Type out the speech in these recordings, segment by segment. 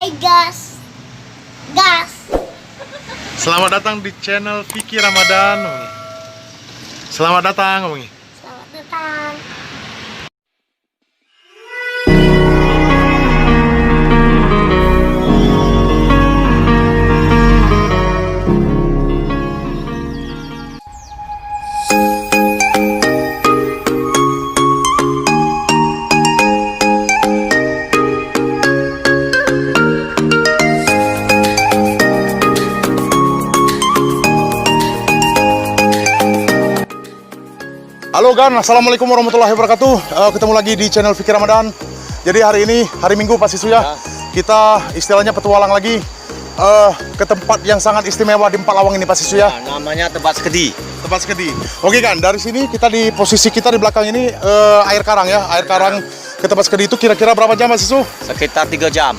Gas. Gas. Selamat datang di channel Vicky Ramadan. Selamat datang, ngomongi. Selamat datang. Halo Gan, assalamualaikum warahmatullahi wabarakatuh. Ketemu lagi di channel Vicky Ramadan. Jadi hari ini hari Minggu Pak Sisu ya. Kita istilahnya petualang lagi ke tempat yang sangat istimewa di Empalawang ini Pak Sisu ya. Namanya Tempat Skedi. Tempat Skedi. Oke Gan, dari sini kita di posisi kita di belakang ini air karang ya. Air karang ke Tempat Skedi itu kira-kira berapa jam Pak Sisu? Sekitar 3 jam.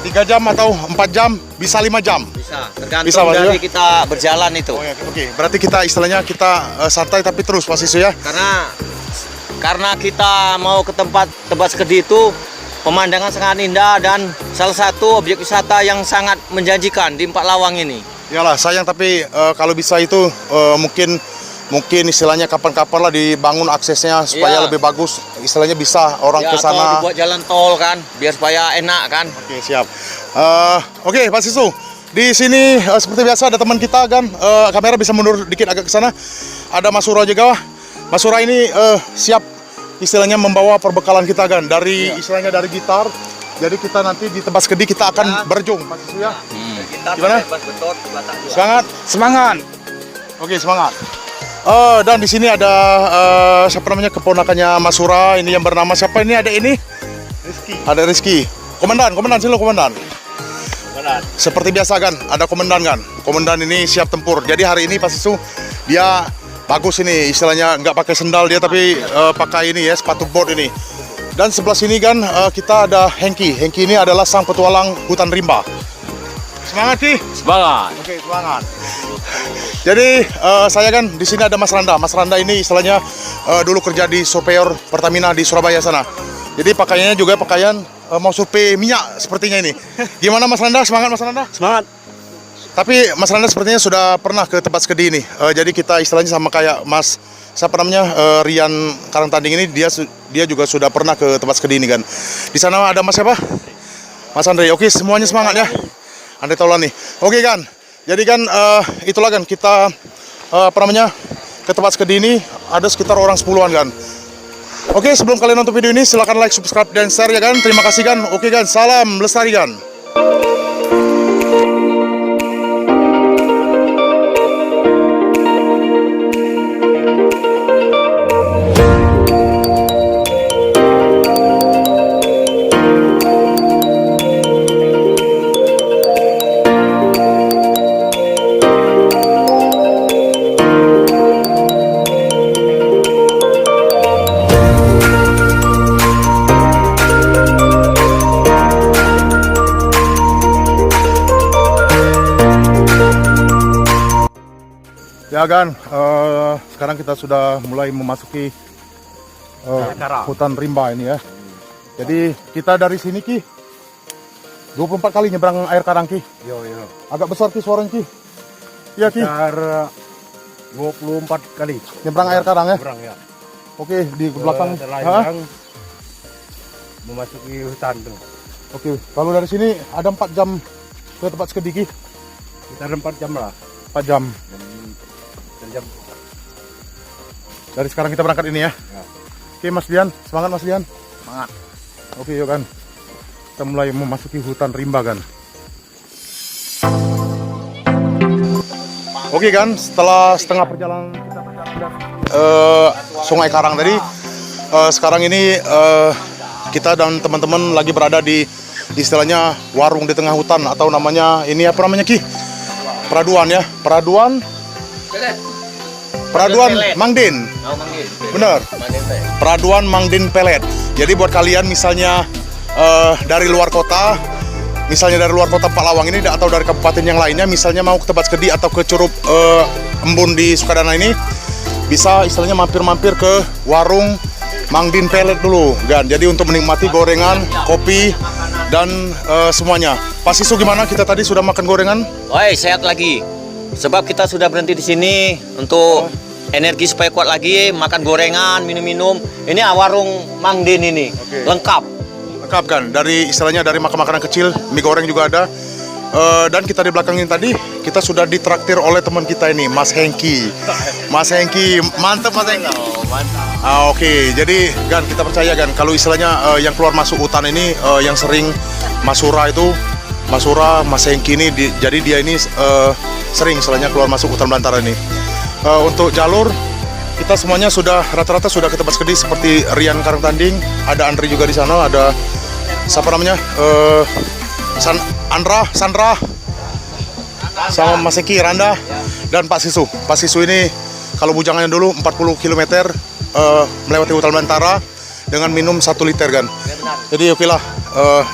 3 jam atau 4 jam, bisa 5 jam. Bisa, tergantung Bisa, Pak, dari ya? kita berjalan itu. Oh, ya, oke, berarti kita istilahnya kita santai tapi terus Pak Sisu ya. Karena kita mau ke tempat Skedi itu pemandangan sangat indah dan salah satu objek wisata yang sangat menjanjikan di Empalawang ini. Iyalah, sayang tapi kalau bisa itu mungkin istilahnya kapan-kapan lah dibangun aksesnya supaya Iya. lebih bagus. Istilahnya bisa orang ke Atau sana. dibuat jalan tol kan, biar supaya enak kan. Oke, siap. Oke, Pak Sisu. Di sini seperti biasa ada teman kita kan. Kamera bisa mundur dikit agak ke sana. Ada Mas Sura juga. Mas Sura ini siap istilahnya membawa perbekalan kita kan dari istilahnya dari gitar. Jadi kita nanti di Tempat Skedi kita akan berjung, Pak Sisu ya. Gimana? Semangat, semangat. Oke, semangat. Dan di sini ada siapa namanya keponakannya Mas Sura ini yang bernama siapa ini? Ada ini? Rizky. Ada Rizky. Komandan silo komandan. Seperti biasa kan, ada komandan kan. Komandan ini siap tempur. Jadi hari ini Pak Sisu dia bagus ini istilahnya nggak pakai sendal dia tapi pakai ini ya sepatu board ini. Dan sebelah sini kan kita ada Hengki. Hengki ini adalah sang petualang hutan rimba. Semangat Ki. Semangat. Oke, semangat. Jadi saya kan di sini ada Mas Randa. Mas Randa ini istilahnya dulu kerja di Sopeor Pertamina di Surabaya sana. Jadi pakaiannya juga pakaian mau survei minyak sepertinya ini. Gimana Mas Randa? Semangat Mas Randa? Semangat. Tapi Mas Randa sepertinya sudah pernah ke Tempat Skedi ini. Jadi kita istilahnya sama kayak Mas siapa namanya Rian Karangtanding ini dia juga sudah pernah ke Tempat Skedi ini kan. Di sana ada Mas siapa? Mas Andre. Oke, semuanya semangat ya. Andre Taulani. Oke kan. Jadi kan itulah kan kita ke Tempat Skedi ini ada sekitar orang 10-an kan. Oke, sebelum kalian nonton video ini silahkan like, subscribe dan share ya kan. Terima kasih kan. Oke kan. Salam lestari kan. Ya kan, sekarang kita sudah mulai memasuki hutan rimba ini ya. Jadi kita dari sini Ki 24 kali nyebrang air karang Ki. Yo. Agak besar Ki suaranya Ki. Iya Ki. Sekitar 24 kali Nyebrang air karang ya. nyebrang ya. Oke, di belakang. Telanjang memasuki hutan tuh. Oke, kalau dari sini ada 4 jam ke Tempat Skedi Ki. Sekitar 4 jam lah. 4 jam. Jam. Dari sekarang kita berangkat ini ya. Oke Mas Dian, semangat Mas Dian. Semangat. Oke yuk kan. Kita mulai memasuki hutan rimba kan. Oke kan, setelah setengah perjalanan kita berjalan Sungai Karang tadi, sekarang ini kita dan teman-teman lagi berada di istilahnya warung di tengah hutan atau namanya ini apa namanya Ki? Peraduan ya, Peraduan Mangdin. Oh, Mangdin. Bener. Peraduan Mangdin Pelet. Jadi buat kalian misalnya dari luar kota, misalnya dari luar kota Empalawang ini atau dari kabupaten yang lainnya, misalnya mau ke Tempat Skedi atau ke Curug Embun di Sukadana ini, bisa istilahnya mampir-mampir ke warung Mangdin Pelet dulu kan. Jadi untuk menikmati gorengan, kopi dan semuanya. Pak Sisu gimana? Kita tadi sudah makan gorengan? Oi, sehat lagi. Sebab kita sudah berhenti di sini untuk energi supaya kuat lagi, makan gorengan, minum-minum. Ini warung Mang Din ini, lengkap. Lengkap kan? Dari istilahnya dari makan makanan kecil, mie goreng juga ada. Dan kita di belakang ini tadi, kita sudah ditraktir oleh teman kita ini, Mas Hengki. Mas Hengki, mantep Mas Hengki. Mantap. Oke, jadi Gan, kita percaya Gan, kalau istilahnya yang keluar masuk hutan ini, yang sering Masura itu, Masura, Mas Hengki ini, jadi dia ini sering istilahnya keluar masuk hutan belantara ini. Untuk jalur, kita semuanya sudah rata-rata sudah ke tempat skedi seperti Rian Karangtanding, ada Andri juga di sana, ada siapa namanya, Sandra, sama Mas Eki, Randa, dan Pak Sisu. Pak Sisu ini kalau bujangannya dulu 40 km melewati hutan belantara dengan minum 1 liter kan. Jadi oke lah,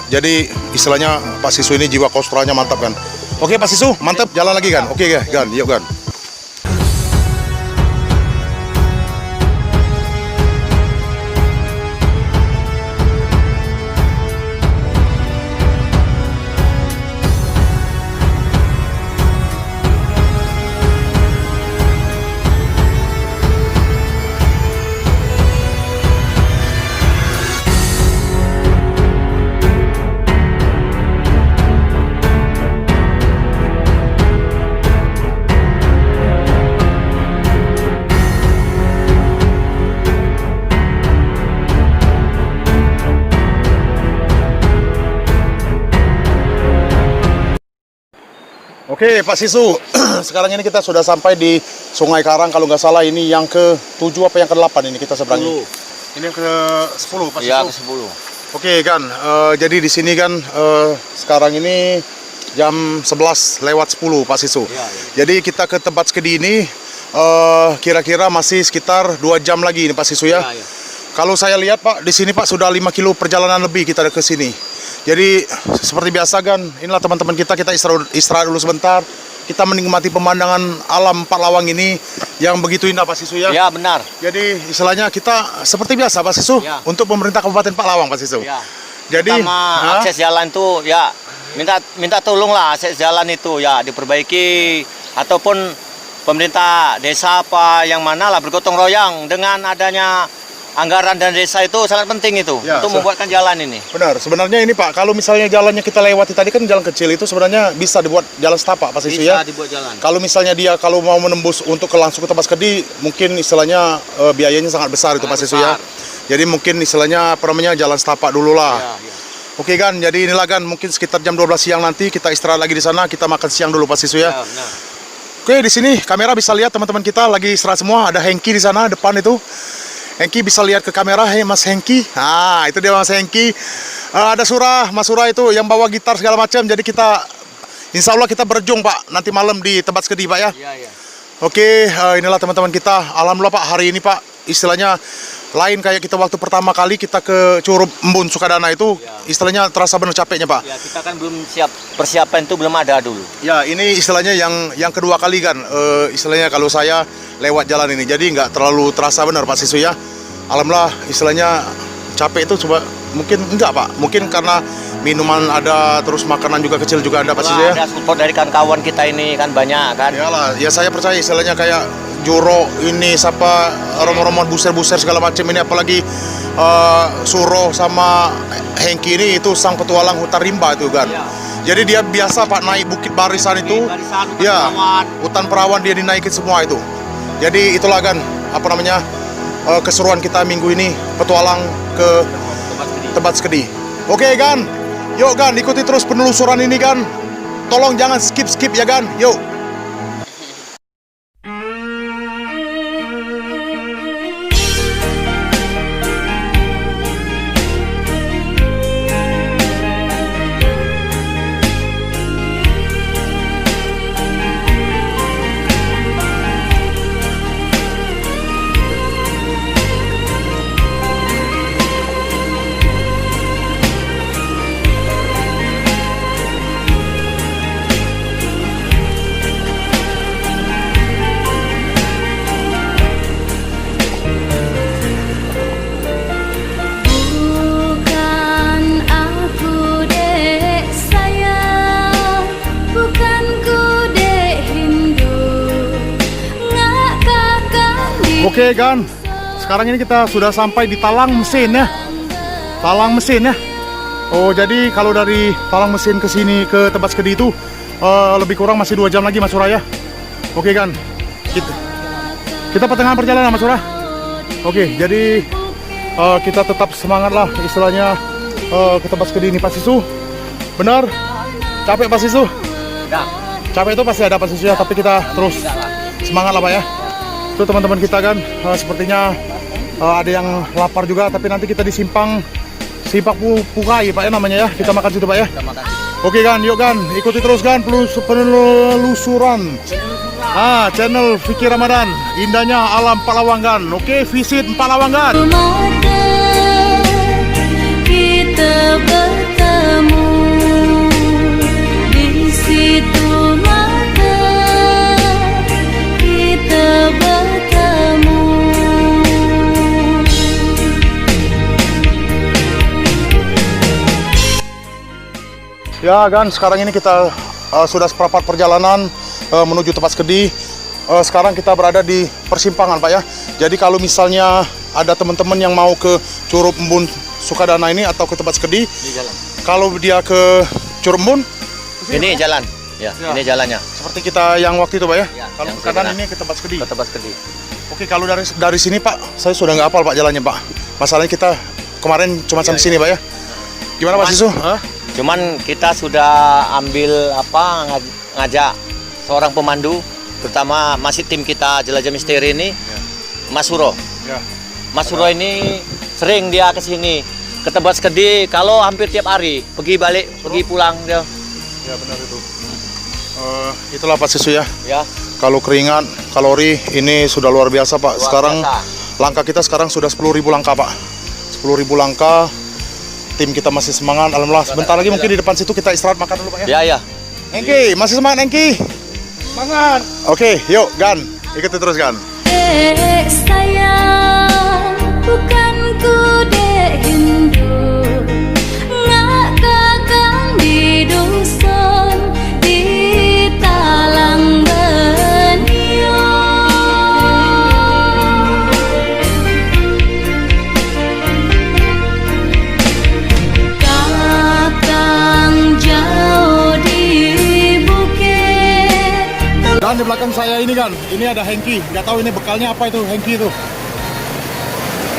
jadi istilahnya Pak Sisu ini jiwa kostranya mantap kan. Oke Pak Sisu, mantap, jalan lagi kan. Oke ya Gan, yuk Gan. Oke Pak Sisu, sekarang ini kita sudah sampai di Sungai Karang, kalau nggak salah ini yang ke-7 apa yang ke-8 ini kita seberangi. Ini yang ke-10 Pak Sisu. Ya, ke-10. Oke kan, jadi di sini kan sekarang ini jam 11 lewat 10 Pak Sisu. Jadi kita ke tempat skedi ini kira-kira masih sekitar 2 jam lagi ini Pak Sisu ya. Kalau saya lihat Pak, di sini Pak sudah 5 kilo perjalanan lebih kita ke sini. Jadi seperti biasa kan, inilah teman-teman kita istirahat dulu sebentar. Kita menikmati pemandangan alam Pak Lawang ini yang begitu indah Pak Sisu ya. Ya, benar. Jadi istilahnya kita seperti biasa Pak Sisu untuk pemerintah Kabupaten Pak Lawang Pak Sisu. Ya. Jadi akses jalan itu ya minta tolonglah akses jalan itu ya diperbaiki, ataupun pemerintah desa apa yang mana lah bergotong royong dengan adanya anggaran dan desa itu sangat penting itu untuk membuatkan jalan ini. Benar, sebenarnya ini Pak, kalau misalnya jalannya kita lewati tadi kan jalan kecil itu sebenarnya bisa dibuat jalan setapak Pak Sisu ya. Bisa dibuat jalan. Kalau misalnya dia kalau mau menembus untuk langsung ke tempat skedi, mungkin istilahnya biayanya sangat besar itu Pak Sisu ya. Jadi mungkin istilahnya apa namanya jalan setapak dulu lah. Oke kan, jadi inilah kan mungkin sekitar jam 12 siang nanti kita istirahat lagi di sana, kita makan siang dulu Pak Sisu ya. Oke, di sini kamera bisa lihat teman-teman kita lagi istirahat semua, ada Hengki di sana depan itu. Hengki bisa lihat ke kamera, hei Mas Hengki. Nah, itu dia Mas Hengki. Ada Mas Surah itu yang bawa gitar segala macam. Jadi kita, insya Allah kita berjung Pak, nanti malam di tempat skedi Pak ya. Oke, inilah teman-teman kita. Alhamdulillah Pak, hari ini Pak, istilahnya lain kayak kita waktu pertama kali kita ke Curug Embun Sukadana itu, istilahnya terasa benar capeknya Pak. Ya, kita kan belum siap, persiapan itu belum ada dulu. Ya, ini istilahnya yang kedua kali kan, istilahnya kalau saya lewat jalan ini, jadi nggak terlalu terasa benar Pak Sisu ya. Alhamdulillah, istilahnya capek itu coba mungkin enggak Pak, mungkin karena minuman ada, terus makanan juga kecil juga ada Pak Sisu ya. Ada support dari kawan-kawan kita ini kan banyak kan. Iyalah, ya saya percaya istilahnya kayak Juro ini, siapa romo-romo buser-buser segala macam ini, apalagi Suro sama Hengki ini itu sang petualang hutan rimba itu kan. Jadi dia biasa Pak naik Bukit Barisan itu, hutan perawan dia dinaikin semua itu. Jadi itulah kan apa namanya keseruan kita minggu ini, petualang ke tempat skedi. Oke Gan, yuk Gan, ikuti terus penelusuran ini Gan. Tolong jangan skip ya Gan, yuk. Oke Gan, sekarang ini kita sudah sampai di talang mesin ya. Talang mesin ya. Oh jadi kalau dari talang mesin ke sini ke Tebas Kedi itu lebih kurang masih 2 jam lagi Mas Suraya. Oke Gan, kita pertengahan perjalanan Mas Suraya. Oke, jadi kita tetap semangat lah istilahnya ke Tebas Kedi ini Pak Sisu. Benar? Capek Pak Sisu? Capek itu pasti ada Pak Sisu ya, tapi kita terus semangat lah Pak ya. Itu teman-teman kita kan sepertinya ada yang lapar juga, tapi nanti kita di Simpak Pukai Pak ya namanya ya. Kita makan situ Pak ya. Oke Gan, yuk Gan, ikuti terus Gan penelusuran channel Vicky Ramadan, indahnya alam Palawanggan. Oke, visit Palawanggan. Kita bertemu di situ mata kita bertemu. Ya Gan, sekarang ini kita sudah seperempat perjalanan menuju Tebas Kedi. Sekarang kita berada di persimpangan Pak ya. Jadi kalau misalnya ada teman-teman yang mau ke Curug Embun Sukadana ini atau ke Tebas Kedi, kalau dia ke Curug Embun, Ini jalan. Ya, Ya. ini jalannya. seperti kita yang waktu itu Pak ya. Ya, Kalau yang ke kanan sebelah. ini ke Tebas Kedi. Ke Tebas Kedi. Oke, kalau dari sini Pak, saya sudah nggak hafal Pak jalannya Pak. Masalahnya kita kemarin cuma sampai sini Pak ya. Gimana Pak Cuman- Sisu? Cuman kita sudah ambil ngajak seorang pemandu, terutama masih tim kita Jelajah Misteri ini, Mas Suro. Ya. Mas Suro ini sering dia ke sini, ke Tebas Kedi kalau hampir tiap hari, pergi balik, pergi pulang dia. Ya benar itu. Itulah Pak Sisu ya. Ya. Kalau keringat, kalori ini sudah luar biasa Pak. Luar Sekarang biasa. langkah kita sekarang sudah 10.000 langkah Pak. 10.000 langkah. Tim kita masih semangat. Alhamdulillah. Sebentar lagi mungkin di depan situ kita istirahat makan dulu Pak ya. Ya, ya. Engki, masih semangat Engki? Semangat. Oke, yuk Gan. Ikuti terus Gan. Sayang, bukan ku dek Hindu, ngak kakang di dusun di talang benio. Kakang jauh di bukit. Dan di belakang saya ini Gan, ini ada Hengki. Nggak tahu ini bekalnya apa itu Hengki itu.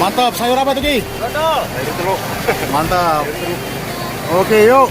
Mantap, sayur apa tuh Ki? Sayur telur. Mantap. Oke, yuk.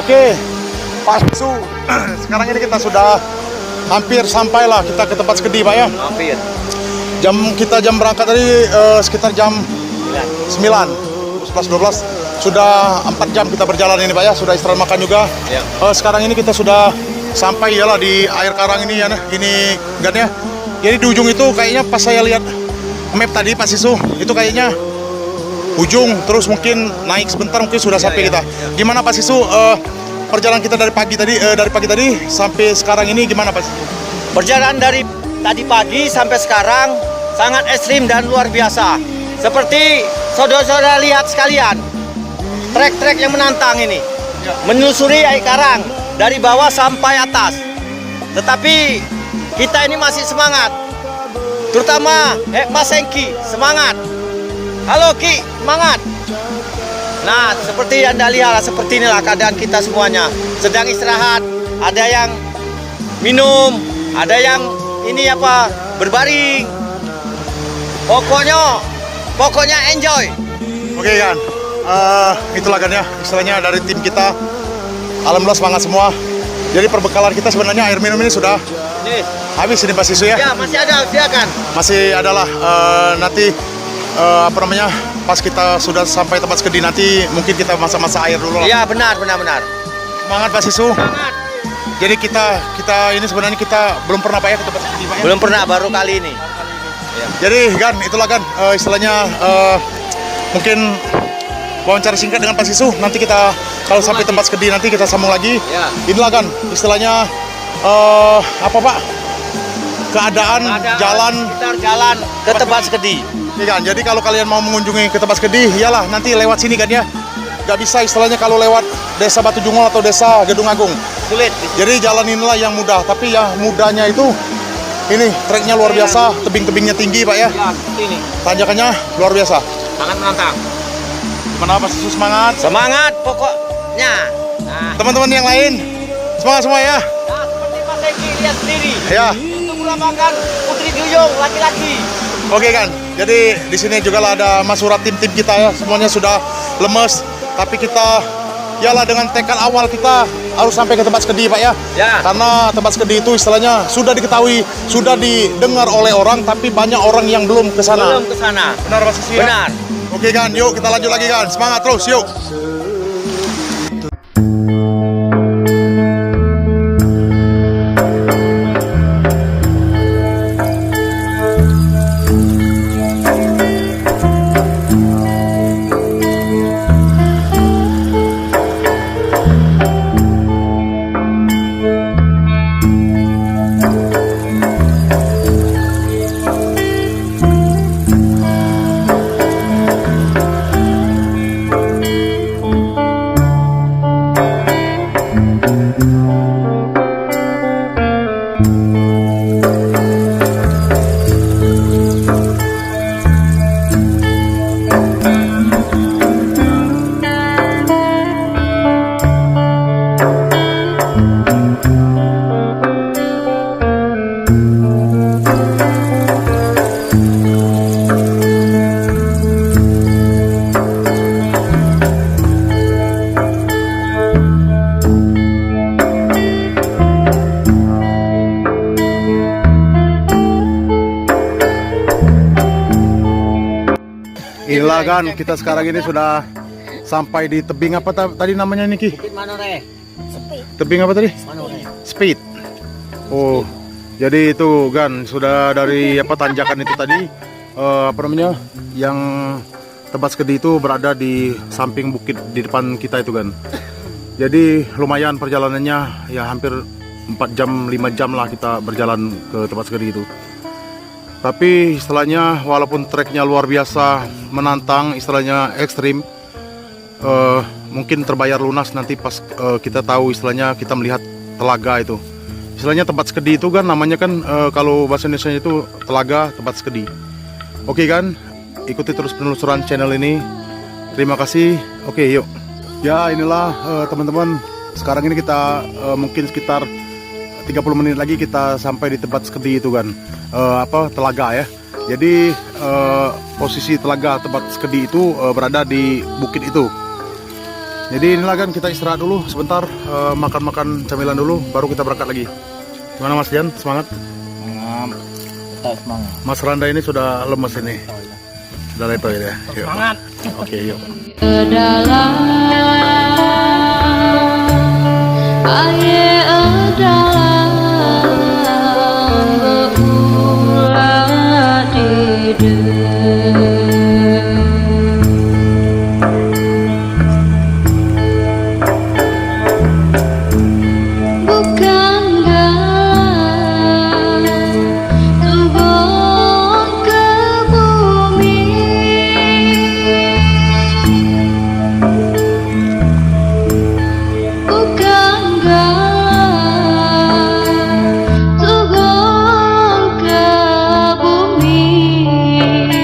Oke, Pak Sisu. Sekarang ini kita sudah hampir sampai lah kita ke tempat Kedi Pak ya. Hampir. Jam berangkat tadi sekitar jam 9, 11, 12. Sudah 4 jam kita berjalan ini Pak ya. Sudah istirahat makan juga. Ya. Sekarang ini kita sudah sampai ya lah di air karang ini ya. Ini Gan ya. Jadi di ujung itu kayaknya pas saya lihat map tadi Pak Sisu, itu kayaknya ujung, terus mungkin naik sebentar mungkin sudah sampai kita. Gimana Pak Sisu perjalanan kita dari pagi tadi sampai sekarang ini gimana Pak Sisu? Perjalanan dari tadi pagi sampai sekarang sangat ekstrim dan luar biasa. Seperti saudara-saudara lihat sekalian, trek-trek yang menantang ini, menyusuri air karang dari bawah sampai atas. Tetapi kita ini masih semangat, terutama Mas Hengki semangat. Halo Ki, semangat. Nah, seperti Anda lihat, seperti inilah keadaan kita semuanya. Sedang istirahat, ada yang minum, ada yang ini apa, berbaring. Pokoknya enjoy. Oke Gan, itulah kan ya, istilahnya dari tim kita. Alhamdulillah semangat semua. Jadi perbekalan kita sebenarnya air minum ini sudah Nih, habis ini Pak Sisu ya. ya masih ada, silakan. Masih adalah nanti apa namanya, pas kita sudah sampai tempat skedi nanti mungkin kita masa-masa air dulu lah. Iya, benar. Semangat Pak Sisu. Semangat. Jadi kita ini sebenarnya kita belum pernah Pak ya ke tempat skedi Pak ya. Belum pernah, baru kali ini. Jadi Gan, itulah Gan, istilahnya mungkin wawancara singkat dengan Pak Sisu. Nanti kita kalau sampai tempat skedi nanti kita sambung lagi. Ya. Inilah Gan, istilahnya apa Pak? Keadaan jalan. Sekitar jalan ke tempat skedi. Iya kan, jadi kalau kalian mau mengunjungi ke tempat skedi, iyalah nanti lewat sini kan ya. Gak bisa istilahnya kalau lewat desa Batu Jungol atau desa Gedung Agung. Sulit. Jadi jalan inilah yang mudah, tapi yang mudahnya itu ini treknya luar biasa, tebing-tebingnya tinggi Pak ya. Ya, seperti ini. Tanjakannya luar biasa. Sangat menantang. Gimana Pak Sisu, semangat? Semangat pokoknya. Nah, Teman-teman yang lain, semangat semua ya. seperti Mas Eki lihat sendiri. Ya. Itu melambangkan Putri Duyung laki-laki. Oke kan, jadi di sini juga lah ada Mas Surat, tim-tim kita ya, semuanya sudah lemes, tapi kita ialah dengan tekad awal kita harus sampai ke tempat skedi Pak ya. Ya. Karena tempat skedi itu istilahnya sudah diketahui, sudah didengar oleh orang, tapi banyak orang yang belum ke sana. Belum ke sana. Benar Mas Sisi ya? Benar. Oke kan, yuk kita lanjut lagi kan, semangat terus yuk. Inilah kan, kita sekarang ini sudah sampai di tebing apa tadi namanya Niki? Bukit Manore. Tebing apa tadi? Manore. Speed. Oh, jadi itu kan sudah dari apa tanjakan itu tadi apa namanya? Yang tempat skedi itu berada di samping bukit di depan kita itu kan. Jadi lumayan perjalanannya ya hampir 4 jam 5 jam lah kita berjalan ke tempat skedi itu. Tapi istilahnya walaupun treknya luar biasa menantang, istilahnya ekstrim, mungkin terbayar lunas nanti pas kita tahu istilahnya kita melihat telaga itu. Istilahnya tempat skedi itu kan namanya kan kalau bahasa Indonesia itu telaga tempat skedi. Oke kan, ikuti terus penelusuran channel ini. Terima kasih. Oke yuk. Ya inilah teman-teman. Sekarang ini kita mungkin sekitar 30 menit lagi kita sampai di tempat skedi itu kan. Telaga ya. Jadi posisi telaga tempat skedi itu berada di bukit itu. Jadi inilah kan kita istirahat dulu sebentar, makan-makan camilan dulu, baru kita berangkat lagi. Gimana Mas Jan, semangat? Tetap semangat. Mas Randa ini sudah lemes ini. Sudah leto ya. Yuk. Semangat. Oke yuk. ke dalam air dalam berulah tidur. Turun ke bumi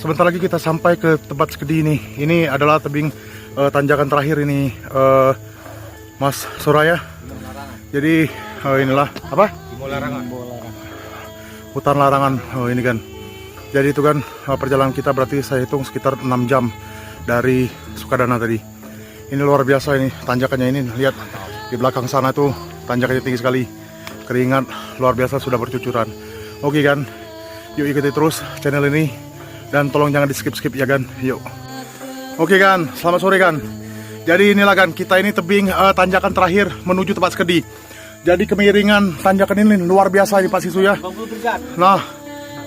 sebentar lagi kita sampai ke tempat skedi ini. Ini adalah tebing tanjakan terakhir ini, Mas Suraya. Jadi inilah apa? Hutan larangan. Oh ini kan. Jadi itu kan perjalanan kita berarti saya hitung sekitar 6 jam dari Sukadana tadi. Ini luar biasa ini tanjakannya ini. Lihat di belakang sana tuh tanjakannya tinggi sekali. Keringat luar biasa sudah bercucuran. Oke kan. Yuk ikuti terus channel ini dan tolong jangan di skip-skip ya kan. Yuk. Oke kan. Selamat sore kan. Jadi inilah kan kita ini tebing tanjakan terakhir menuju tempat skedi. Jadi kemiringan tanjakan ini luar biasa ini Pak Sisu ya. Nah,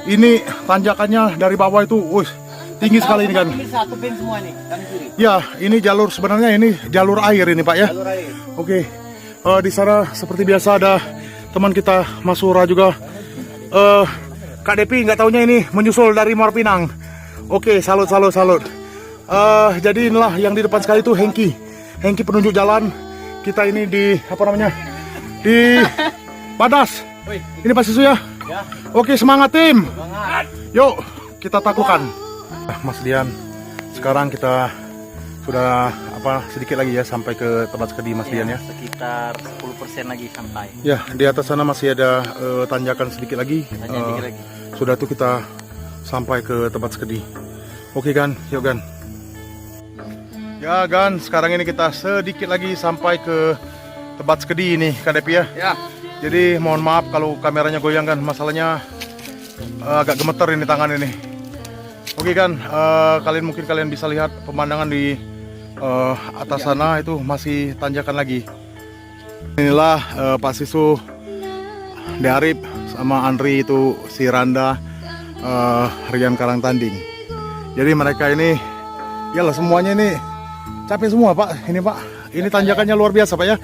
ini tanjakannya dari bawah itu, tinggi sekali ini kan. Ini satu pin semua nih, kanan kiri. Ya, ini jalur sebenarnya ini jalur air ini Pak ya. Jalur air. Oke, di sana seperti biasa ada teman kita Mas Sura juga. Kak Depi nggak taunya ini menyusul dari Muara Pinang. Oke, salut. Jadi inilah yang di depan sekali itu Hengki penunjuk jalan. Kita ini di apa namanya? Di Badas. Ini Pak Sisu ya. Oke, semangat tim. Yuk, kita taklukkan. Mas Dian, sekarang kita sudah sedikit lagi ya sampai ke tempat skedi Mas Dian ya. Sekitar 10% lagi sampai. Ya, di atas sana masih ada tanjakan sedikit lagi. Sudah tuh kita sampai ke tempat skedi. Oke kan, yuk kan. Ya kan, sekarang ini kita sedikit lagi sampai ke tempat skedi ini, Kak Depi ya. Ya. Jadi mohon maaf kalau kameranya goyang kan, masalahnya agak gemeter ini tangan ini. Oke kan, mungkin kalian bisa lihat pemandangan di atas sana itu masih tanjakan lagi. Inilah Pak Sisu, Dearip sama Andri itu si Randa, Rian Karangtanding. Jadi mereka ini, yalah semuanya ini capek semua Pak. Ini Pak, ini tanjakannya luar biasa Pak ya.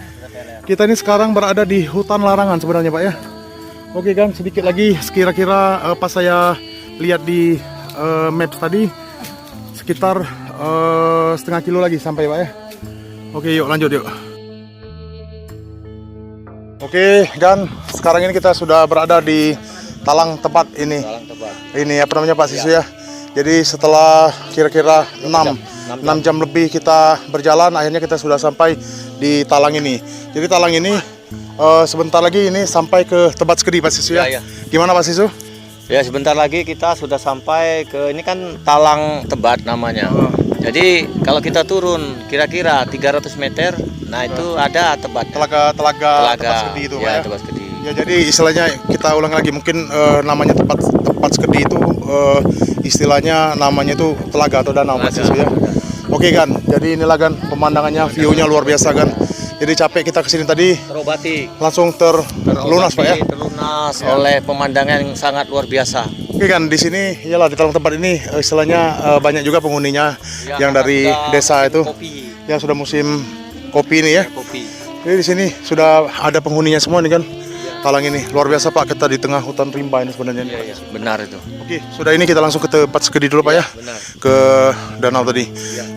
Kita ini sekarang berada di hutan larangan sebenarnya Pak ya. Oke kan, sedikit lagi kira-kira pas saya lihat di maps tadi sekitar setengah kilo lagi sampai Pak ya. Oke yuk lanjut yuk. Oke kan, sekarang ini kita sudah berada di talang tempat ini. Ini apa namanya Pak Sisu ya. Jadi setelah kira-kira 6 jam lebih kita berjalan, akhirnya kita sudah sampai di talang ini. Jadi talang ini sebentar lagi ini sampai ke tempat skedi Pak Sisu ya. Gimana Pak Sisu? Ya sebentar lagi kita sudah sampai ke ini kan Talang Tebat namanya. Jadi kalau kita turun kira-kira 300 meter, nah itu ada Tebat. Telaga tempat skedi itu Pak ya. Tempat skedi. Ya jadi istilahnya kita ulang lagi, mungkin namanya tempat skedi itu istilahnya namanya itu telaga atau danau Pak Sisu ya. Oke kan, jadi inilah kan pemandangannya, view-nya luar biasa kan. Jadi capek kita kesini tadi, Terobati. langsung terlunas Pak ya. Terlunas oleh pemandangan yang sangat luar biasa. Oke kan, di sini iyalah di talang tempat ini istilahnya banyak juga penghuninya yang dari desa itu. Kopi. Ya sudah musim kopi ini ya. Kopi. Jadi di sini sudah ada penghuninya semua nih kan. Talang ini luar biasa Pak, kita di tengah hutan rimba ini sebenarnya. Iya, benar itu. Oke, sudah ini kita langsung ke tempat skedi dulu Pak ya. Benar. Ke danau tadi.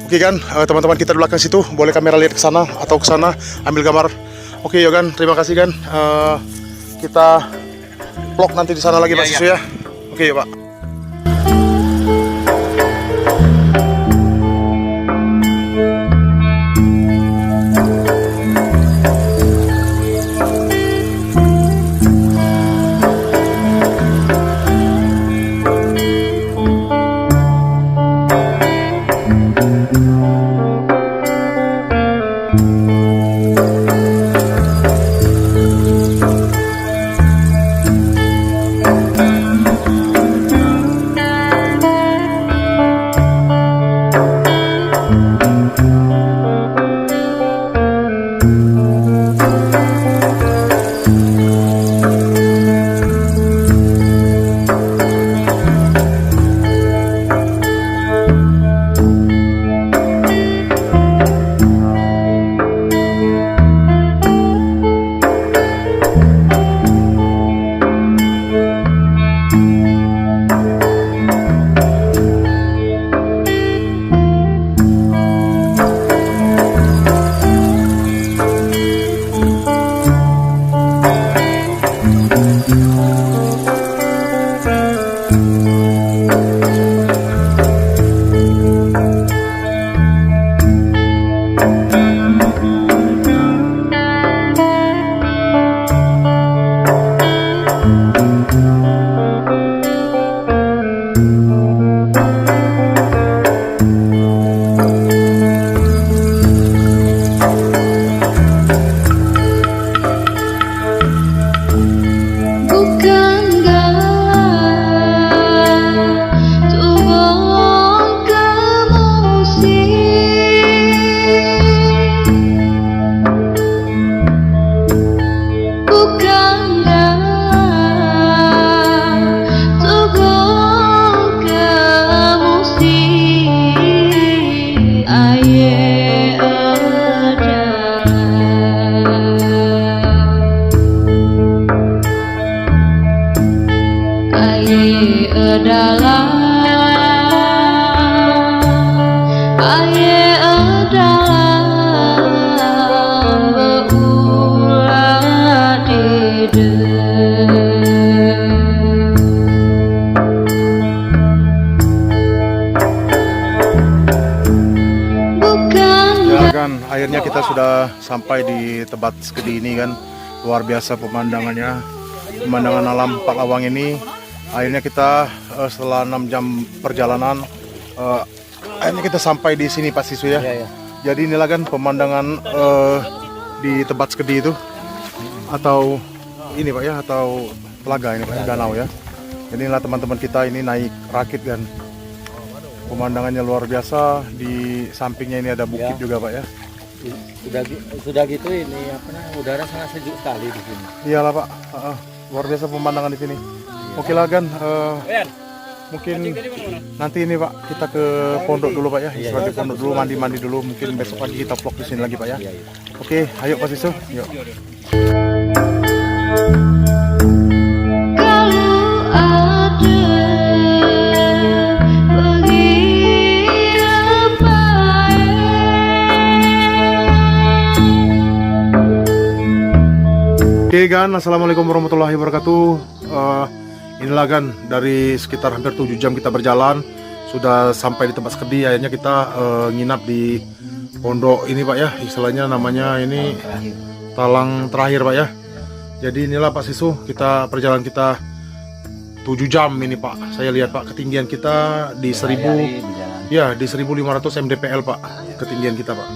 Oke kan, teman-teman kita di belakang situ, boleh kamera lihat ke sana atau ke sana ambil gambar. Oke ya kan, terima kasih kan. Kita vlog nanti di sana lagi Pak Sisu ya. Oke ya Pak. kan akhirnya kita sudah sampai di Tebet Skedi ini kan. Luar biasa pemandangannya. Pemandangan alam Paklawang ini. Akhirnya kita setelah 6 jam perjalanan akhirnya kita sampai di sini Pak Sisu ya. Jadi inilah kan pemandangan di Tebet Skedi itu. Atau ini Pak ya, atau telaga ini Pak, danau ya. Jadi inilah teman-teman kita ini naik rakit kan. Pemandangannya luar biasa, di sampingnya ini ada bukit juga Pak ya. Sudah gitu ini udara sangat sejuk sekali di sini. Iyalah Pak, luar biasa pemandangan di sini. Oke lah kan, mungkin nanti ini Pak kita ke pondok dulu Pak ya. Istirahat di pondok dulu, mandi-mandi dulu. Mungkin besok pagi kita vlog di sini lagi Pak ya. Oke, ayo Pak Sisu, yuk. Kalau ada Oke kan, assalamualaikum warahmatullahi wabarakatuh. Inilah kan dari sekitar hampir 7 jam kita berjalan, sudah sampai di Tebet Skedi. Akhirnya kita nginap di pondok ini Pak ya, istilahnya namanya ini talang terakhir Pak ya. Jadi inilah Pak Sisu, perjalanan kita 7 jam ini Pak. Saya lihat Pak, ketinggian kita di 1000 ya, di 1500 mdpl Pak, ketinggian kita Pak.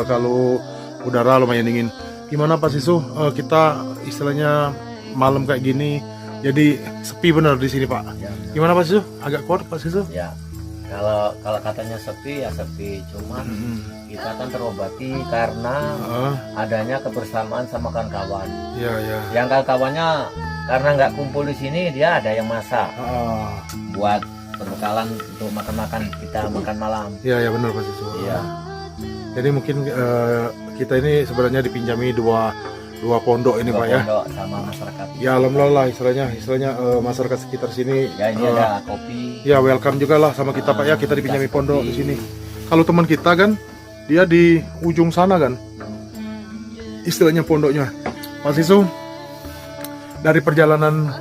Kalau udara lumayan dingin. Gimana Pak Sisu? Kita istilahnya malam kayak gini, jadi sepi bener di sini Pak. Gimana Pak Sisu? Agak kuat Pak Sisu? Ya, kalau katanya sepi ya sepi, cuman kita kan terobati karena adanya kebersamaan sama kawan-kawan. Iya. Yang kawan-kawannya karena nggak kumpul di sini, dia ada yang masak buat perbekalan untuk makan-makan kita makan malam. Iya benar Pak Sisu. Iya. Jadi mungkin kita ini sebenarnya dipinjami dua pondok ini Pak ya. Pondok sama masyarakat. Ya alhamdulillah istilahnya masyarakat sekitar sini. Ya ini ada kopi. Ya welcome juga lah sama kita Pak ya, kita dipinjami pondok di sini. Kalau teman kita kan dia di ujung sana kan, istilahnya pondoknya. Pak Sisu, dari perjalanan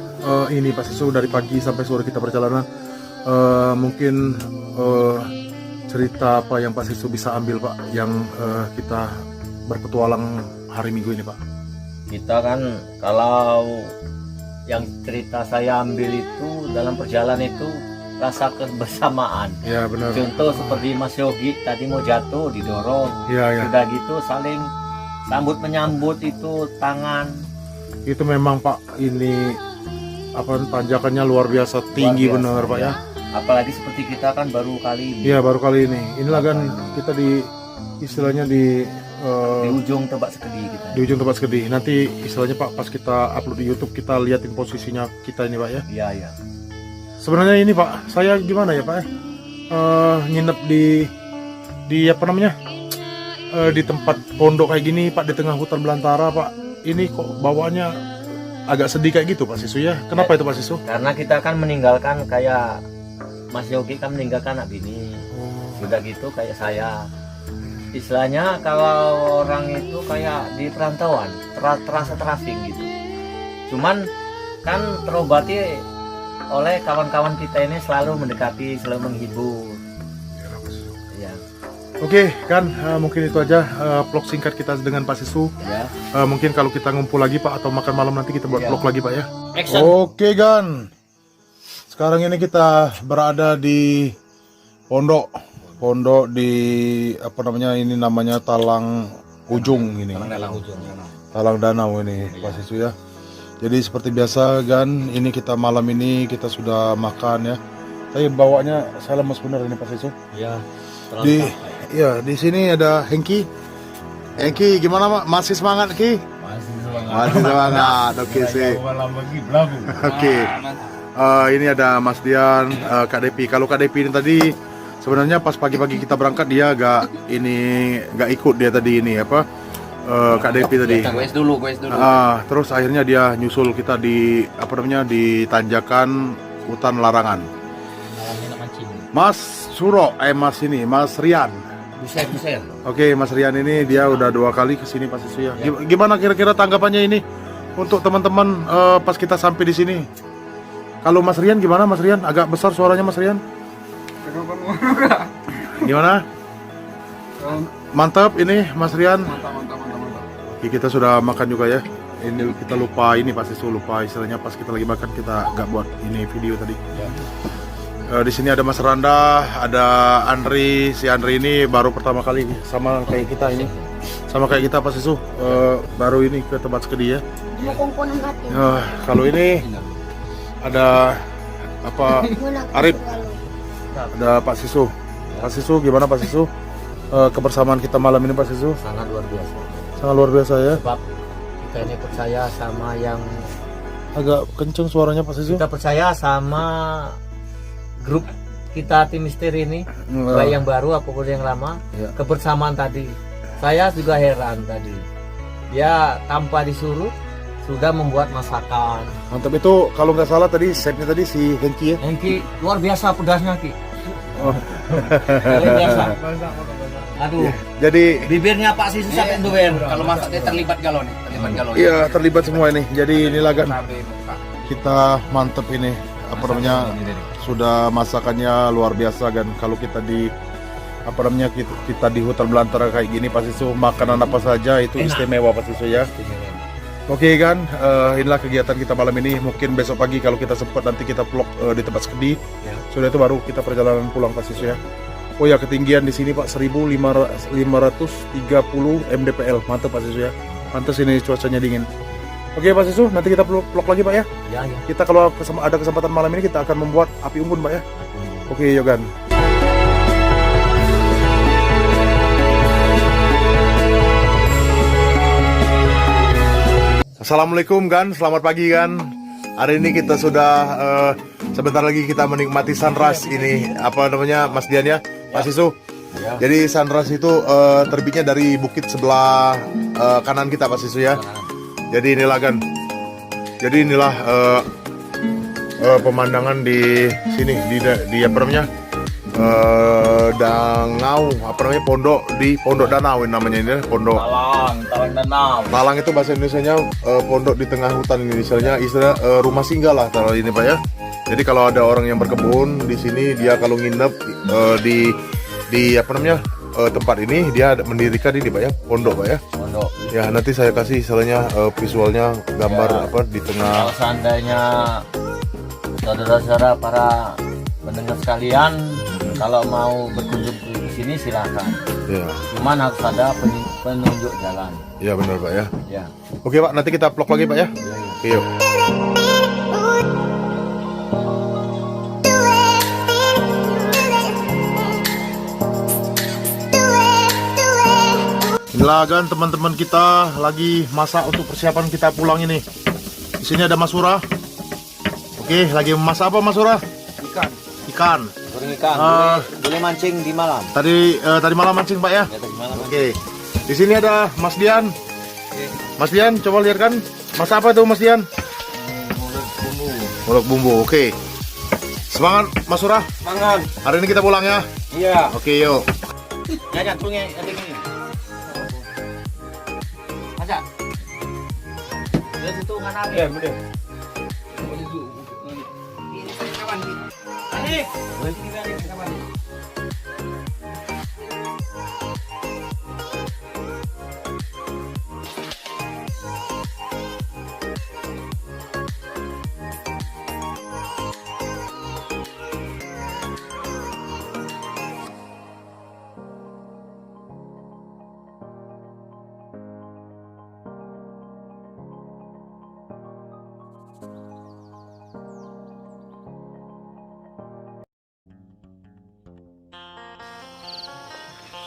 ini Pak Sisu, dari pagi sampai sore kita perjalanan, mungkin cerita apa yang Pak Sisu bisa ambil Pak, yang kita berpetualang hari Minggu ini Pak? Kita kan kalau yang cerita saya ambil itu dalam perjalanan itu rasa kebersamaan. Ya benar. Contoh seperti Mas Yogi tadi mau jatuh didorong. Ya. Sudah gitu saling sambut menyambut itu tangan. Itu memang Pak, ini tanjakannya luar biasa tinggi benar Pak ya. Apalagi seperti kita kan baru kali ini. Iya baru kali ini. Inilah kan kita di istilahnya di ujung Tebet Skedi kita. Di ujung Tebet Skedi. Nanti istilahnya Pak pas kita upload di YouTube kita liatin posisinya kita ini Pak ya. Iya. Sebenarnya ini Pak, saya gimana ya Pak? Nginep di apa namanya? Di tempat pondok kayak gini Pak, di tengah hutan belantara Pak. Ini kok bawaannya agak sedih kayak gitu Pak Sisu ya. Kenapa itu Pak Sisu? Karena kita kan meninggalkan kayak Mas Yogi kan meninggalkan anak bini. Sudah gitu kayak saya. Istilahnya kalau orang itu kayak di perantauan, terasa terasing gitu. Cuman kan terobati oleh kawan-kawan kita ini selalu mendekati, selalu menghibur. Ya. Oke kan, mungkin itu aja vlog singkat kita dengan Pak Sisu. Ya. Mungkin kalau kita ngumpul lagi Pak atau makan malam nanti kita buat Ya. vlog lagi Pak ya. Action. Oke kan, sekarang ini kita berada di pondok di apa namanya, ini namanya Talang Ujung ini. Talang Danau ini Pak Sisu ya. Jadi seperti biasa kan, ini kita malam ini kita sudah makan ya. Tapi bawanya saya lemes bener ini Pak Sisu. Ya. Di sini ada Hengki. Hengki gimana Mak? Masih semangat Ki? Masih semangat. Oke sih. Oke. Ini ada Mas Dian, Kak Depi. Kalau Kak Depi ini tadi sebenarnya pas pagi-pagi kita berangkat dia nggak ikut dia tadi ini apa? Kak Depi tadi. Gue dulu. Terus akhirnya dia nyusul kita di apa namanya, di tanjakan hutan larangan. Mas Suro, Mas Rian. Buset. Oke, Mas Rian ini dia udah 2 kali kesini Pak Sisu ya. Gimana kira-kira tanggapannya ini untuk teman-teman pas kita sampai di sini? Kalau Mas Rian gimana Mas Rian? Agak besar suaranya Mas Rian. Gimana? Mantap ini Mas Rian. Oke, kita sudah makan juga ya. Ini kita lupa ini pasti lupa istilahnya pas kita lagi makan kita nggak buat ini video tadi. Di sini ada Mas Randa, ada Andri. Si Andri ini baru pertama kali sama kayak kita ini. Sama kayak kita Pak Sisu, baru ini ke tempat skedi ya. Kalau ini ada apa Arif, ada Pak Sisu. Pak Sisu gimana Pak Sisu? Kebersamaan kita malam ini Pak Sisu? Sangat luar biasa. Sangat luar biasa ya. Sebab kita ini percaya sama yang Agak kenceng suaranya Pak Sisu. kita percaya sama grup kita tim misteri ini, baik yang baru apapun yang lama, Ya. kebersamaan tadi. Saya juga heran tadi. Ya tanpa disuruh sudah membuat masakan. Mantap itu kalau nggak salah tadi chefnya tadi si Hengki ya. Hengki luar biasa pedasnya Ki. Oh. Luar biasa. Aduh, Jadi bibirnya Pak Sisu sampai duel. Kalau masak dia terlibat galon nih, terlibat galon. iya terlibat semua ini. Jadi inilah kan kita mantep ini apa namanya sudah masakannya luar biasa kan. Kalau kita di apa namanya kita di hutan belantara kayak gini pasti makanan apa saja itu istimewa pasti ya. Oke kan, inilah kegiatan kita malam ini. Mungkin besok pagi kalau kita sempat nanti kita vlog di tempat skedi. Sudah itu baru kita perjalanan pulang pasti ya. Oh ya ketinggian di sini Pak 1530 mdpl. Mantap Pak Sisu ya. Pantas ini cuacanya dingin. Oke Pak Sisu, nanti kita vlog lagi Pak ya. Ya, ya. Kita kalau ada kesempatan malam ini kita akan membuat api unggun Pak ya. Oke Yogan. Assalamualaikum kan, selamat pagi kan. Hari ini kita sudah sebentar lagi kita menikmati sunrise ini apa namanya Mas Dian ya, Pak Sisu. Jadi sunrise itu terbitnya dari bukit sebelah kanan kita Pak Sisu ya. Jadi inilah kan. Jadi inilah pemandangan di sini di apa namanya Dangau apa namanya pondok danau ini namanya ini pondok Talang danau. Talang itu bahasa Indonesianya pondok di tengah hutan ini istilah rumah singgah lah kalau ini Pak ya. Jadi kalau ada orang yang berkebun di sini dia kalau nginep di apa namanya tempat ini dia mendirikan ini Pak ya pondok Pak ya. Pondok. Ya nanti saya kasih istilahnya visualnya gambar apa di tengah. Kalau seandainya saudara-saudara para pendengar sekalian kalau mau berkunjung ke sini silakan. Ya. Cuman harus ada penunjuk jalan. Ya benar Pak ya. Ya. Oke Pak, nanti kita vlog lagi Pak ya. Oke, yuk. Inilah kan teman-teman kita lagi masak untuk persiapan kita pulang ini. Di sini ada Mas Sura. Oke, lagi masak apa Mas Sura? Ikan. Goreng ikan. Boleh mancing di malam. Tadi malam mancing Pak ya. Ya, tadi malam. Oke. Di sini ada Mas Dian. Mas Dian, coba lihat kan. Masak apa itu Mas Dian? Mulut bumbu. Oke. Semangat Mas Sura. Semangat. Hari ini kita pulang ya. Iya. Oke, yuk. Ya, tulungnya ada gini. Aja. Dia situ kan ada. Ya, boleh.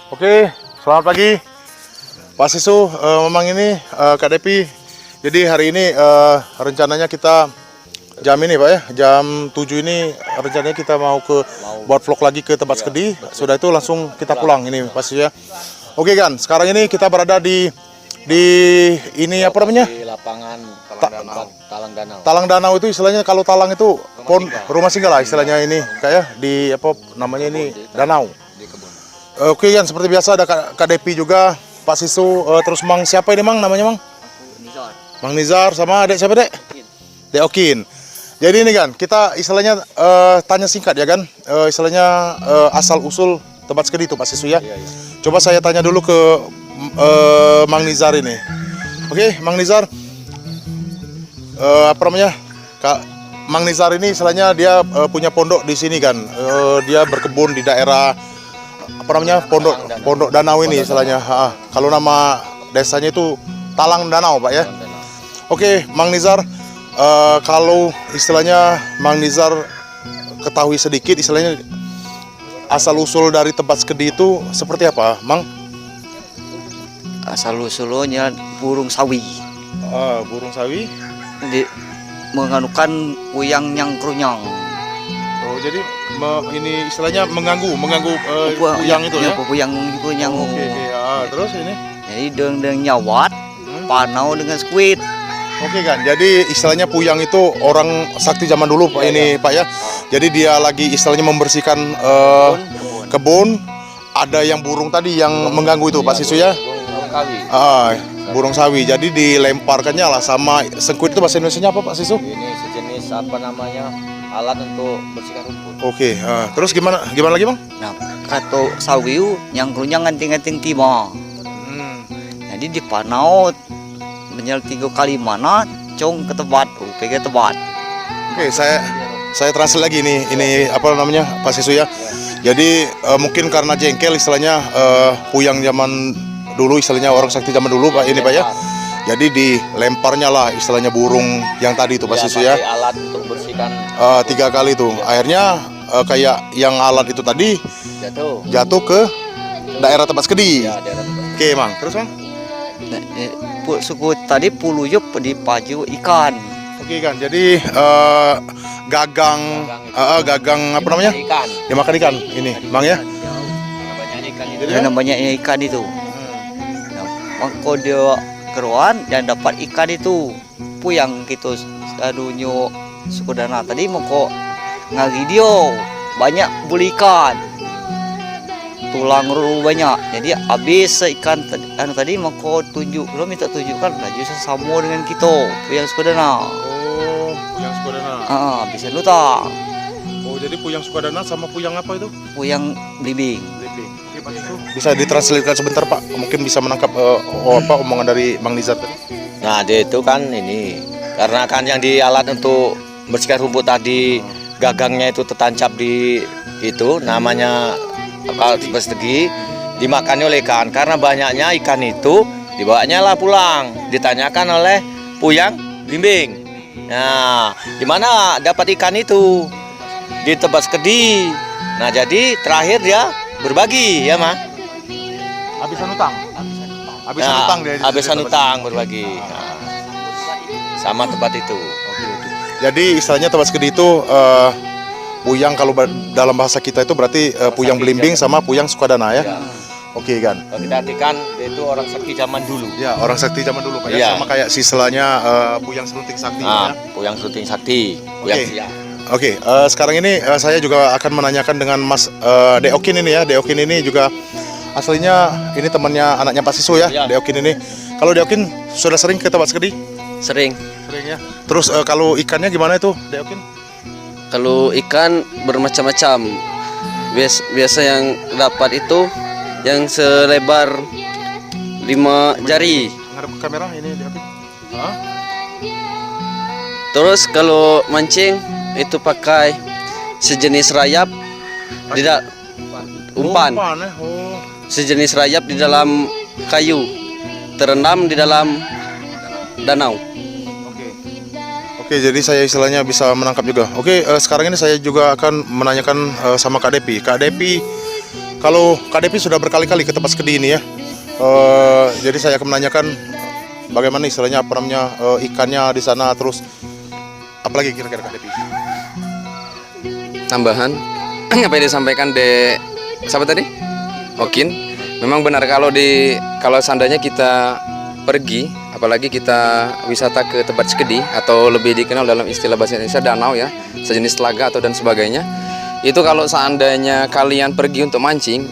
Oke, selamat pagi Pak Sisu. Memang ini Kak Depi. Jadi hari ini rencananya kita jam ini Pak ya, jam 7 ini rencananya kita mau buat vlog lagi ke tempat skedi. Sudah itu langsung kita pulang ini Pak Sisu ya. Oke kan, sekarang ini kita berada di ini apa namanya? Di lapangan Talang Danau. Talang Danau itu istilahnya kalau talang itu rumah singgah lah istilahnya ini kayak di apa namanya ini danau. Oke kan seperti biasa ada Kak Depi juga, Pak Sisu, terus Mang siapa ini Mang namanya Mang? Mang Nizar sama adek siapa dek? Dek Okin. Jadi ini kan kita istilahnya tanya singkat ya kan, istilahnya asal usul tempat skedi itu Pak Sisu ya. Coba saya tanya dulu ke Mang Nizar ini. Oke, Mang Nizar, apa namanya? Kak Mang Nizar ini istilahnya dia punya pondok di sini kan. Dia berkebun di daerah apa namanya? Pondok Danau ini istilahnya. Kalau nama desanya itu Talang Danau, Pak ya. Oke, Mang Nizar, kalau istilahnya Mang Nizar ketahui sedikit istilahnya asal usul dari Tebas Kedi itu seperti apa, Mang? Asal usulnya burung sawi Burung sawi. menganukan puyang yang kerunyang. Oh, jadi ini istilahnya mengganggu puyang itu ya? Puyang. Oke. Terus ini? Jadi dengan nyawat, panau dengan squid. Oke kan, jadi istilahnya puyang itu orang sakti zaman dulu Pak ini Pak ya. Jadi dia lagi istilahnya membersihkan kebun. Ada yang burung tadi yang mengganggu itu Pak Sisu ya. Burung sawi. Jadi dilemparkannya lah sama sengkuit itu bahasa Indonesianya apa Pak Sisu? Ini sejenis apa namanya alat untuk bersihkan rumput. Oke. Terus gimana lagi Bang? Nah, kata sawi yang kerunyang nganting-nganting timah. Jadi dipanau menyel 3 kali mana cong ke tebat, ke tebat. Oke, saya translate lagi ini apa namanya Pak Sisu ya. Jadi mungkin karena jengkel istilahnya puyang zaman dulu istilahnya orang sakti zaman dulu Pak ini Pak ya. Jadi dilemparnya lah istilahnya burung yang tadi itu Pak Sisu ya. Alat untuk bersihkan 3 kali itu. Akhirnya kayak yang alat itu tadi jatuh ke daerah Tebas Kedi. Ya, daerah Tebas. Oke, Mang. Terus, Mang? Suku tadi puluyup di paju ikan. Oke kan, jadi gagang apa namanya? Ikan. Dimakan ikan ini, Mang ya. Banyak ikan itu. Karena banyaknya ikan itu. Nah, maka dia keruan dan dapat ikan itu puyang gitu. Adunyo suku dana tadi maka ngagi dia banyak beli ikan. Tulang ruru banyak, jadi habis ikan tadi maka lo minta tunjukkan laju sesama dengan kita puyang Sukadana. Oh, puyang Sukadana. Bisa nutang. Oh, jadi puyang Sukadana sama puyang apa itu? Puyang blimbing. Oke, Pak Sisu. Bisa ditranslatekan sebentar Pak, mungkin bisa menangkap omongan dari Mang Nizar tadi. Nah, dia itu kan ini karena kan yang di alat untuk bersihkan rumput tadi gagangnya itu tertancap di itu namanya persegi dimakannya oleh ikan. Karena banyaknya ikan itu dibawanya lah pulang, ditanyakan oleh puyang blimbing. Nah, di mana dapat ikan itu? Di Tebas Kedi. Nah, jadi terakhir dia berbagi ya Mang. Habisan utang. Habisan utang berbagi. Nah, sama tempat itu. Jadi istilahnya Tebas Kedi itu puyang kalau dalam bahasa kita itu berarti puyang blimbing sama puyang Sukadana ya. Oke kan. Kalau kita artikan itu orang sakti zaman dulu. Ya, orang sakti zaman dulu Pak ya. Iya. Sama kayak istilahnya puyang serunting sakti ya. Puyang serunting sakti. Puyang siang. Oke, sekarang ini saya juga akan menanyakan dengan Mas Deokin ini ya. Deokin ini juga aslinya ini temannya anaknya Pak Sisu ya. Iya. Deokin ini. Kalau Deokin sudah sering ke Tebas Kedi? Sering. Sering ya. Terus kalau ikannya gimana itu Deokin? Kalau ikan bermacam-macam. Biasa yang dapat itu yang selebar 5 jari. Ngadep ke kamera ini Deokin. Terus kalau mancing itu pakai sejenis rayap umpan. Sejenis rayap di dalam kayu. Terendam di dalam danau. Oke, jadi saya istilahnya bisa menangkap juga. Oke, sekarang ini saya juga akan menanyakan sama Kak Depi. Kak Depi, kalau Kak Depi sudah berkali-kali ke Tebas Kedi ini ya. Jadi saya akan menanyakan bagaimana istilahnya apa namanya ikannya di sana, terus apalagi kira-kira Kak Depi? Tambahan apa yang disampaikan siapa tadi? Okin. Memang benar kalau seandainya kita pergi, apalagi kita wisata ke Tebas Kedi atau lebih dikenal dalam istilah bahasa Indonesia danau ya, sejenis telaga atau dan sebagainya. Itu kalau seandainya kalian pergi untuk mancing,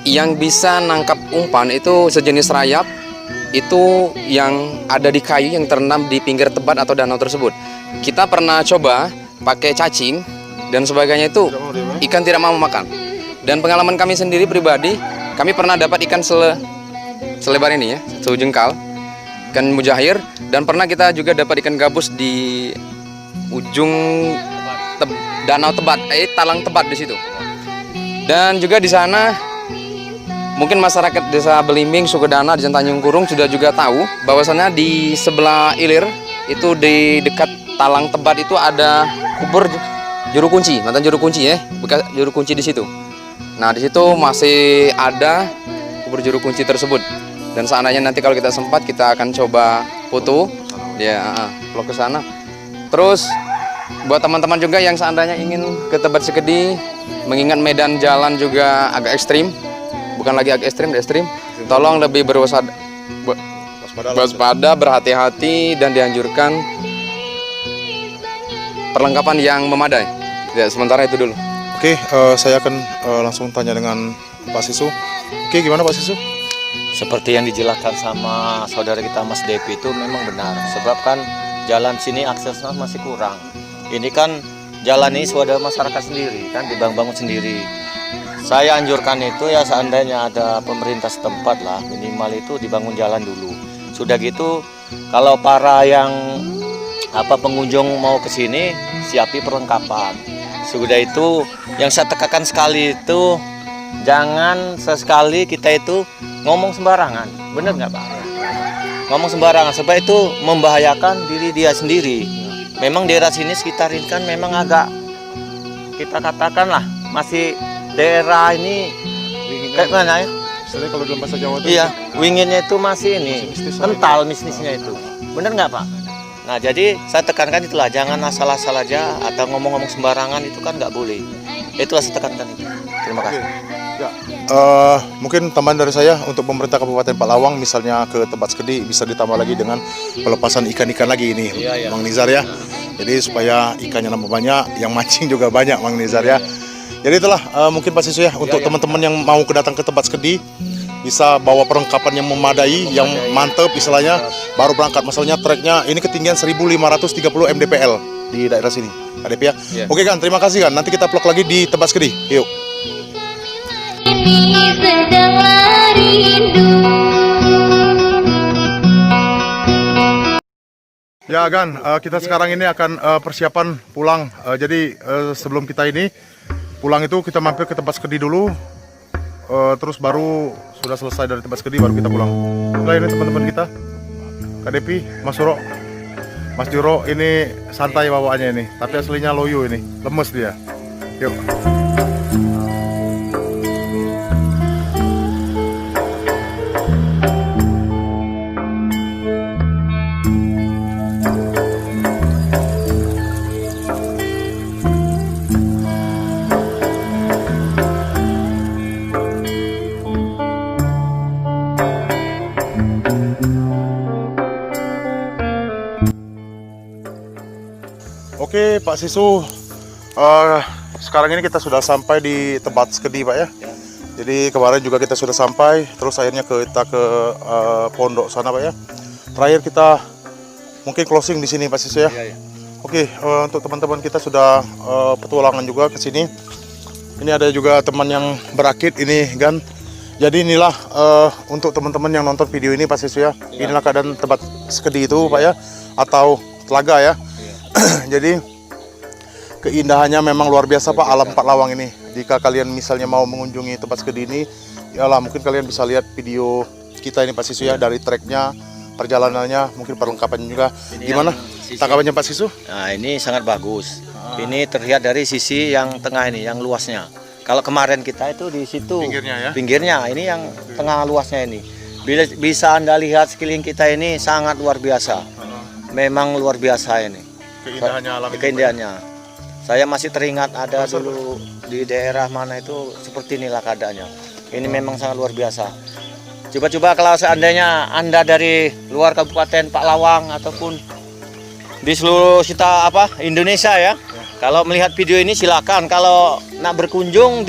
yang bisa nangkap umpan itu sejenis rayap itu yang ada di kayu yang terendam di pinggir tebat atau danau tersebut. Kita pernah coba pakai cacing dan sebagainya, itu ikan tidak mau makan. Dan pengalaman kami sendiri pribadi, kami pernah dapat ikan selebar ini ya, sejengkal, ikan mujair, dan pernah kita juga dapat ikan gabus di ujung danau Tebat, talang Tebat di situ. Dan juga di sana mungkin masyarakat desa Belimbing, Sukadana, Desa Tanjung Kurung sudah juga tahu bahwasannya di sebelah ilir itu di dekat talang Tebat itu ada kubur juru kunci, mantan juru kunci ya, bekas juru kunci di situ. Nah, di situ masih ada kubur juru kunci tersebut. Dan seandainya nanti kalau kita sempat, kita akan coba foto ya, vlog ke sana. Terus buat teman-teman juga yang seandainya ingin ke Tebet Sekedi, mengingat medan jalan juga agak ekstrim, bukan lagi agak ekstrim, tolong lebih waspada, berhati-hati, dan dianjurkan perlengkapan yang memadai. Ya, sementara itu dulu. Oke, saya akan langsung tanya dengan Pak Sisu. Oke, gimana Pak Sisu? Seperti yang dijelaskan sama saudara kita Mas Depi itu memang benar. Sebab kan jalan sini aksesnya masih kurang. Ini kan jalan ini sudah masyarakat sendiri kan, dibangun sendiri. Saya anjurkan itu ya seandainya ada pemerintah setempat lah, minimal itu dibangun jalan dulu. Sudah gitu kalau para yang pengunjung mau ke sini siapi perlengkapan. Sudah itu yang saya tekankan sekali itu jangan sesekali kita itu ngomong sembarangan, bener nggak Pak? Ngomong sembarangan, sebab itu membahayakan diri dia sendiri. Memang daerah sini sekitar ini kan memang agak, kita katakan lah, masih daerah ini kayak mana ya? Misalnya kalau dalam bahasa Jawa itu iya, winginnya itu masih ini, kental bisnisnya itu, bener nggak Pak? Nah jadi saya tekankan itulah, jangan asal-asal aja atau ngomong-ngomong sembarangan itu kan nggak boleh. Itulah saya tekankan itu. Terima kasih. Ya, mungkin tambahan dari saya untuk pemerintah Kabupaten Palawang misalnya ke Tebet Sekedi bisa ditambah lagi dengan pelepasan ikan-ikan lagi ini, Iya. Mang Nizar ya. Jadi supaya ikannya nambah banyak, yang mancing juga banyak, Mang Nizar ya. Jadi itulah mungkin Pak Sisu ya untuk teman-teman yang mau datang ke Tebet Sekedi bisa bawa perlengkapan yang memadai, yang mantep istilahnya, baru berangkat. Masalahnya treknya ini ketinggian 1530 mdpl di daerah sini, Adep ya. Oke kan, terima kasih kan. Nanti kita vlog lagi di Tebet Sekedi. Yuk. Ini sedanglah rindu. Ya Gan, kita sekarang ini akan persiapan pulang. Jadi sebelum kita ini pulang itu kita mampir ke Tebet Sekedi dulu. Terus baru sudah selesai dari Tebet Sekedi baru kita pulang. Nah ini teman-teman kita, Kak Depi, Mas Suro, Mas Juro ini santai bawaannya ini, tapi aslinya loyo ini, lemes dia. Yuk. Oke Pak Sisu, sekarang ini kita sudah sampai di Tebet Sekedi Pak ya. Jadi kemarin juga kita sudah sampai, terus akhirnya kita ke pondok sana Pak ya. Terakhir kita mungkin closing di sini Pak Sisu ya. Oke, untuk teman-teman kita sudah petualangan juga ke sini. Ini ada juga teman yang berakit ini Gan. Jadi inilah untuk teman-teman yang nonton video ini Pak Sisu ya. Inilah keadaan Tebet Sekedi itu Pak ya, atau telaga ya. Jadi keindahannya memang luar biasa Pak, alam Palawang ini. Jika kalian misalnya mau mengunjungi Tebet Sekedi ini, yalah mungkin kalian bisa lihat video kita ini Pak Sisu ya, dari treknya, perjalanannya, mungkin perlengkapannya juga. Gimana tanggapannya Pak Sisu? Nah ini sangat bagus. Ini terlihat dari sisi yang tengah ini, yang luasnya. Kalau kemarin kita itu di situ Pinggirnya ya? Pinggirnya, ini yang tengah luasnya ini. Bisa Anda lihat sekeliling kita ini sangat luar biasa. Memang luar biasa ini. Keindahannya alam ini, keindahannya. Saya masih teringat ada dulu di daerah mana itu seperti inilah keadaannya. Ini memang sangat luar biasa. Coba-coba kalau seandainya Anda dari luar Kabupaten Palawang ataupun di seluruh Indonesia ya. Kalau melihat video ini silakan, kalau nak berkunjung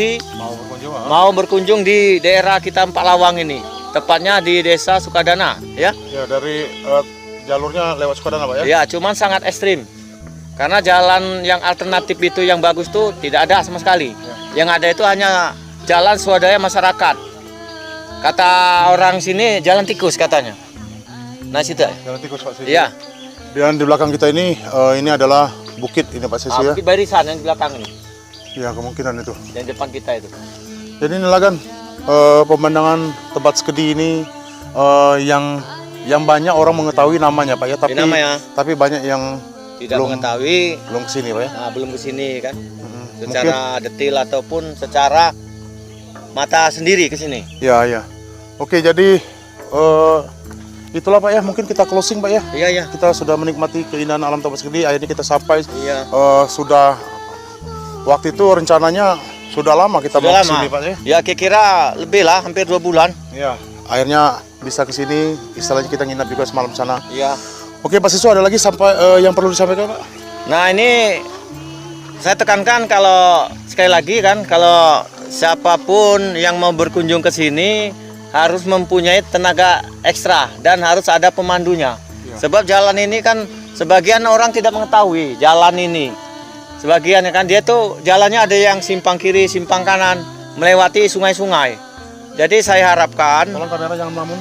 mau berkunjung di daerah kita Palawang ini, tepatnya di Desa Sukadana ya. Ya dari jalurnya lewat Sukadana Pak ya. Ya, cuman sangat ekstrim. Karena jalan yang alternatif itu yang bagus tuh tidak ada sama sekali. Yang ada itu hanya jalan swadaya masyarakat. Kata orang sini jalan tikus katanya. Nah situ. Jalan tikus Pak Sisu. Iya. Dan di belakang kita ini adalah bukit ini Pak Sisu ya. Bukit Barisan yang di belakang ini. Ya kemungkinan itu. Yang depan kita itu. Jadi inilah kan pemandangan Tebet Sekedi ini yang banyak orang mengetahui namanya Pak ya, tapi Namanya. tapi banyak yang Tidak mengetahui. belum kesini Pak ya. Nah, belum kesini kan. Secara detail ataupun secara mata sendiri kesini. Ya ya. Oke jadi itulah Pak ya, mungkin kita closing Pak ya. Iya iya. Kita sudah menikmati keindahan alam Tebet Sekedi, akhirnya kita sampai Iya. sudah waktu itu rencananya sudah lama kita Sudah mau lama. kesini Pak ya. Ya kira-kira lebih lah, hampir 2 bulan. Ya, akhirnya bisa kesini, istilahnya kita nginap juga semalam sana. Iya. Oke Pak Sisu, ada lagi sampai yang perlu disampaikan Pak? Nah ini saya tekankan kalau sekali lagi kan kalau siapapun yang mau berkunjung ke sini harus mempunyai tenaga ekstra dan harus ada pemandunya. Sebab jalan ini kan sebagian orang tidak mengetahui jalan ini. Sebagian kan dia tuh jalannya ada yang simpang kiri, simpang kanan, melewati sungai-sungai. Jadi saya harapkan, Tolong kamera jangan melamun.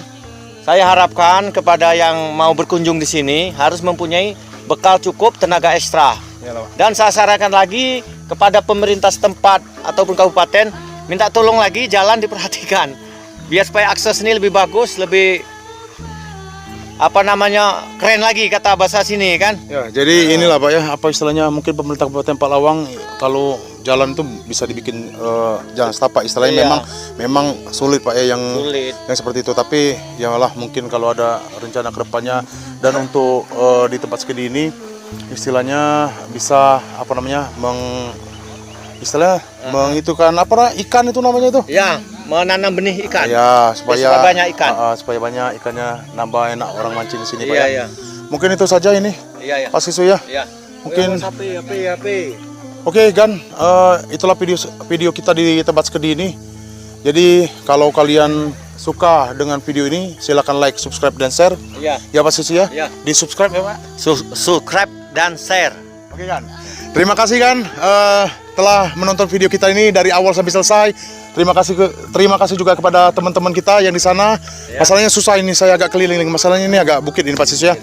saya harapkan kepada yang mau berkunjung di sini harus mempunyai bekal cukup tenaga ekstra. Iyalah, Pak. Dan saya sarankan lagi kepada pemerintah setempat ataupun kabupaten minta tolong lagi jalan diperhatikan. Biar supaya akses ini lebih bagus, lebih keren lagi kata bahasa sini kan. Ya, jadi inilah Pak ya, apa istilahnya mungkin pemerintah Kabupaten Palawang kalau jalan itu bisa dibikin jalan setapak istilahnya. Iya. memang sulit Pak ya yang Sulit. yang seperti itu, tapi ya lah mungkin kalau ada rencana ke depannya dan untuk di tempat Sekedi ini istilahnya bisa mengitukan ikan itu namanya itu. Ya, menanam benih ikan. Ya, supaya banyak ikan. supaya banyak ikannya, nambah enak orang mancing di sini Pak Iya, ya. iya. Mungkin itu saja ini Iya, iya. Pak Sisu ya. Iya. Mungkin HP. Oke Gan, itulah video kita di Tebet Sekedi ini. Jadi kalau kalian suka dengan video ini silakan like, subscribe dan share. Iya. Ya Pak Sisu ya. Iya. Di subscribe ya Pak. Subscribe dan share. Oke Gan. Terima kasih Gan telah menonton video kita ini dari awal sampai selesai. Terima kasih juga kepada teman-teman kita yang di sana. Ya. Masalahnya susah ini, saya agak keliling. Masalahnya ini agak bukit ini Pak Sisu ya.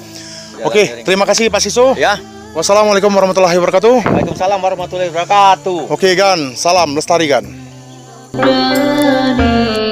Oke, terima kasih Pak Sisu. Ya. Wassalamualaikum warahmatullahi wabarakatuh. Waalaikumsalam warahmatullahi wabarakatuh. Oke Gan, salam lestari Gan. Dari